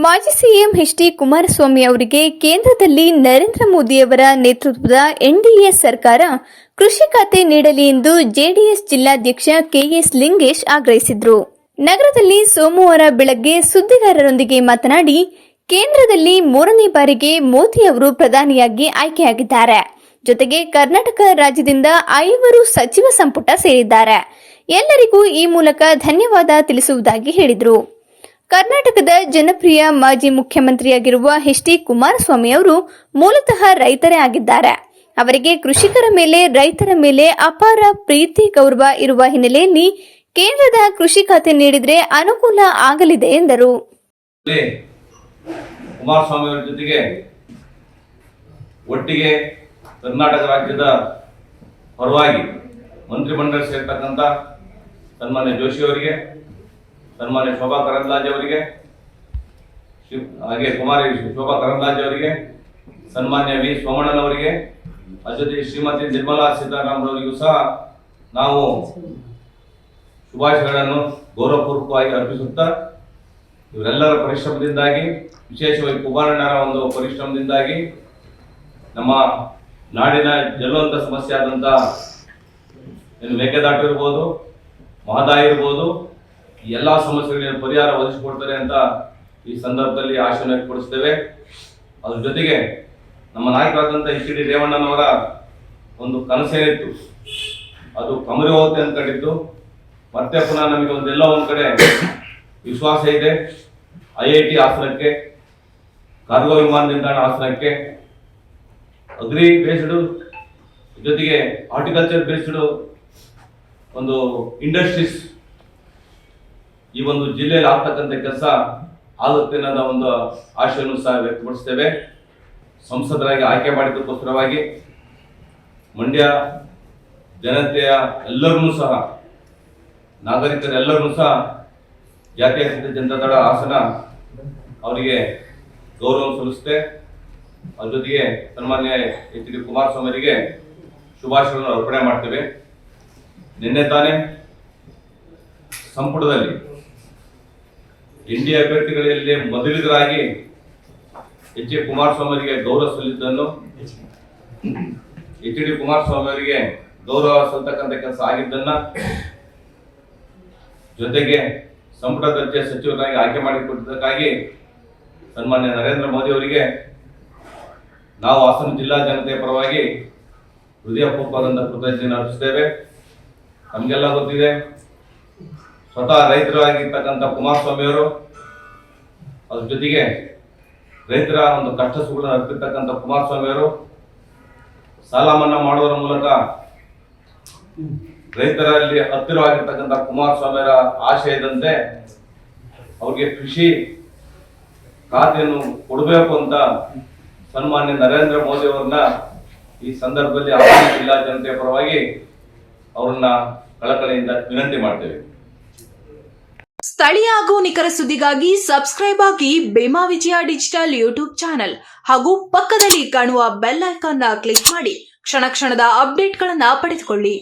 ಮಾಜಿ CM H D. Kumaraswamy ಅವರಿಗೆ ಕೇಂದ್ರದಲ್ಲಿ ನರೇಂದ್ರ ಮೋದಿಯವರ ನೇತೃತ್ವದ ಎನ್ಡಿಎ ಸರ್ಕಾರ ಕೃಷಿ ಖಾತೆ ನೀಡಲಿ ಎಂದು ಜೆಡಿಎಸ್ ಜಿಲ್ಲಾಧ್ಯಕ್ಷ ಕೆಎಸ್ ಲಿಂಗೇಶ್ ಆಗ್ರಹಿಸಿದರು. ನಗರದಲ್ಲಿ ಸೋಮವಾರ ಬೆಳಗ್ಗೆ ಸುದ್ದಿಗಾರರೊಂದಿಗೆ ಮಾತನಾಡಿ, ಕೇಂದ್ರದಲ್ಲಿ 3ನೇ ಬಾರಿಗೆ ಮೋದಿ ಅವರು ಪ್ರಧಾನಿಯಾಗಿ ಆಯ್ಕೆಯಾಗಿದ್ದಾರೆ. ಜೊತೆಗೆ ಕರ್ನಾಟಕ ರಾಜ್ಯದಿಂದ 5 ಸಚಿವ ಸಂಪುಟ ಸೇರಿದ್ದಾರೆ. ಎಲ್ಲರಿಗೂ ಈ ಮೂಲಕ ಧನ್ಯವಾದ ತಿಳಿಸುವುದಾಗಿ ಹೇಳಿದರು. ಕರ್ನಾಟಕದ ಜನಪ್ರಿಯ ಮಾಜಿ ಮುಖ್ಯಮಂತ್ರಿಯಾಗಿರುವ ಎಚ್.ಡಿ. ಕುಮಾರಸ್ವಾಮಿ ಅವರು ಮೂಲತಃ ರೈತರೇ ಆಗಿದ್ದಾರೆ. ಅವರಿಗೆ ಕೃಷಿಕರ ಮೇಲೆ, ರೈತರ ಮೇಲೆ ಅಪಾರ ಪ್ರೀತಿ ಗೌರವ ಇರುವ ಹಿನ್ನೆಲೆಯಲ್ಲಿ ಕೇಂದ್ರದ ಕೃಷಿ ಖಾತೆ ನೀಡಿದರೆ ಅನುಕೂಲ ಆಗಲಿದೆ ಎಂದರು. ಕುಮಾರಸ್ವಾಮಿ ಅವರ ಜೊತೆಗೆ ಒಟ್ಟಿಗೆ ಕರ್ನಾಟಕ ರಾಜ್ಯದ ಪರವಾಗಿ ಮಂತ್ರಿಮಂಡಲ ಸೇರ್ತಕ್ಕಂಥ ಸನ್ಮಾನ್ಯ ಜೋಶಿ ಅವರಿಗೆ, ಸನ್ಮಾನ್ಯ ಶೋಭಾ ಕರಂದ್ಲಾಜೆ ಅವರಿಗೆ, ಹಾಗೆ ಕುಮಾರಿ ಶೋಭಾ ಕರಂದ್ಲಾಜೆ ಅವರಿಗೆ, ಸನ್ಮಾನ್ಯ ವಿ ಸೋಮಣ್ಣನವರಿಗೆ, ಜೊತೆಗೆ ಶ್ರೀಮತಿ ನಿರ್ಮಲಾ ಸೀತಾರಾಮನ್ ಸಹ ನಾವು ಶುಭಾಶಯಗಳನ್ನು ಗೌರವಪೂರ್ವಕವಾಗಿ ಅರ್ಪಿಸುತ್ತಾ, ಇವರೆಲ್ಲರ ಪರಿಶ್ರಮದಿಂದಾಗಿ, ವಿಶೇಷವಾಗಿ ಕುಮಾರಣ್ಣರ ಒಂದು ಪರಿಶ್ರಮದಿಂದಾಗಿ ನಮ್ಮ ನಾಡಿನ ಜ್ವಲಂತ ಸಮಸ್ಯೆ ಆದಂಥ ಮೇಕೆದಾಟು ಇರ್ಬೋದು, ಮಹದಾಯಿ ಇರ್ಬೋದು, ಈ ಎಲ್ಲ ಸಮಸ್ಯೆಗಳಿಗೆ ಪರಿಹಾರ ಒದಗಿಸಿಕೊಡ್ತಾರೆ ಅಂತ ಈ ಸಂದರ್ಭದಲ್ಲಿ ಆಶಯ ವ್ಯಕ್ತಪಡಿಸ್ತೇವೆ. ಅದ್ರ ಜೊತೆಗೆ ನಮ್ಮ ನಾಯಕರಾದಂಥ ಎಚ್.ಡಿ. ರೇವಣ್ಣನವರ ಒಂದು ಕನಸೇನಿತ್ತು, ಅದು ಕಮರಿ ಹೋಗುತ್ತೆ ಅಂದ್ಕೊಂಡಿದ್ದು. ಮತ್ತೆ ಪುನಃ ನಮಗೆ ಒಂದೆಲ್ಲ ಒಂದು ಕಡೆ ವಿಶ್ವಾಸ ಇದೆ. IIT ಹಾಸನಕ್ಕೆ, ಕಾರ್ಗೋ ವಿಮಾನ ನಿಲ್ದಾಣ ಹಾಸನಕ್ಕೆ, ಅಗ್ರಿ ಬೇಸ್ಡ್ ಜೊತೆಗೆ ಹಾರ್ಟಿಕಲ್ಚರ್ ಬೇಸ್ಡ್ ಒಂದು ಇಂಡಸ್ಟ್ರೀಸ್ ಈ ಒಂದು ಜಿಲ್ಲೆಯಲ್ಲಿ ಆಗ್ತಕ್ಕಂಥ ಕೆಲಸ ಆಗುತ್ತೆ ಅನ್ನೋದ ಒಂದು ಆಶೆಯನ್ನು ಸಹ ವ್ಯಕ್ತಪಡಿಸ್ತೇವೆ. ಸಂಸದರಾಗಿ ಆಯ್ಕೆ ಮಾಡಿದ್ದಕ್ಕೋಸ್ಕರವಾಗಿ ಮಂಡ್ಯ ಜನತೆಯ ಎಲ್ಲರನ್ನೂ ಸಹ, ನಾಗರಿಕರೆಲ್ಲರನ್ನೂ ಸಹ ಜಾತ್ಯತೀತ ಜನತಾ ದಳ ಹಾಸನ ಅವರಿಗೆ ಗೌರವ ಸಲ್ಲಿಸುತ್ತೆ. ಅದ್ರ ಜೊತೆಗೆ ಸನ್ಮಾನ್ಯ ಎಚ್.ಡಿ. ಕುಮಾರಸ್ವಾಮಿ ಅವರಿಗೆ ಶುಭಾಶಯಗಳನ್ನು ಅರ್ಪಣೆ ಮಾಡ್ತೇವೆ. ನಿನ್ನೆ ತಾನೇ ಸಂಪುಟದಲ್ಲಿ ಎನ್ಡಿಎ ಅಭ್ಯರ್ಥಿಗಳಲ್ಲಿ ಮೊದಲಿಗರಾಗಿ ಎಚ್.ಡಿ. ಕುಮಾರಸ್ವಾಮಿ ಅವರಿಗೆ ಗೌರವ ಸಲ್ಲಿದ್ದನ್ನು, ಎಚ್.ಡಿ. ಕುಮಾರಸ್ವಾಮಿ ಅವರಿಗೆ ಗೌರವ ಸಲ್ಲತಕ್ಕಂಥ ಕೆಲಸ ಆಗಿದ್ದನ್ನ, ಜೊತೆಗೆ ಸಂಪುಟ ದರ್ಜೆ ಸಚಿವರಾಗಿ ಆಯ್ಕೆ ಮಾಡಿಕೊಟ್ಟಿದ್ದಕ್ಕಾಗಿ ಸನ್ಮಾನ್ಯ ನರೇಂದ್ರ ಮೋದಿ ಅವರಿಗೆ ನಾವು ಹಾಸನ ಜಿಲ್ಲಾ ಜನತೆಯ ಪರವಾಗಿ ಹೃದಯಪೂರ್ವಕವಾದ ಕೃತಜ್ಞತೆ ಅರ್ಪಿಸುತ್ತೇವೆ. ನಮಗೆಲ್ಲ ಗೊತ್ತಿದೆ, ಸ್ವತಃ ರೈತರಾಗಿರ್ತಕ್ಕಂಥ ಕುಮಾರಸ್ವಾಮಿ ಅವರು, ಅದ್ರ ಜೊತೆಗೆ ರೈತರ ಒಂದು ಕಷ್ಟ ಸುಖಗಳನ್ನು ಅರ್ಪಿರ್ತಕ್ಕಂಥ ಕುಮಾರಸ್ವಾಮಿ ಅವರು ಸಾಲ ಮನ್ನಾ ಮಾಡುವುದರ ಮೂಲಕ ರೈತರಲ್ಲಿ ಹತ್ತಿರವಾಗಿರ್ತಕ್ಕಂಥ ಕುಮಾರಸ್ವಾಮಿ ಅವರ ಆಶಯದಂತೆ ಅವ್ರಿಗೆ ಕೃಷಿ ಖಾತೆಯನ್ನು ಕೊಡಬೇಕು ಅಂತ ಸನ್ಮಾನ್ಯ ನರೇಂದ್ರ ಮೋದಿ ಅವರನ್ನ ಈ ಸಂದರ್ಭದಲ್ಲಿ ಹಾಸನ ಜಿಲ್ಲಾ ಜನತೆಯ ಪರವಾಗಿ ಅವರನ್ನ ಕಳಕಳಿಯಿಂದ ವಿನಂತಿ ಮಾಡ್ತೇವೆ. ಸ್ಥಳೀಯ ಹಾಗೂ ನಿಖರ ಸುದ್ದಿಗಾಗಿ ಸಬ್ಸ್ಕ್ರೈಬ್ ಆಗಿ ಬೇಮಾ ವಿಜಯ ಡಿಜಿಟಲ್ ಯೂಟ್ಯೂಬ್ ಚಾನೆಲ್ ಹಾಗೂ ಪಕ್ಕದಲ್ಲಿ ಕಾಣುವ ಬೆಲ್ ಐಕಾನ್ ಕ್ಲಿಕ್ ಮಾಡಿ ಕ್ಷಣ ಕ್ಷಣದ ಅಪ್ಡೇಟ್ಗಳನ್ನು ಪಡೆದುಕೊಳ್ಳಿ.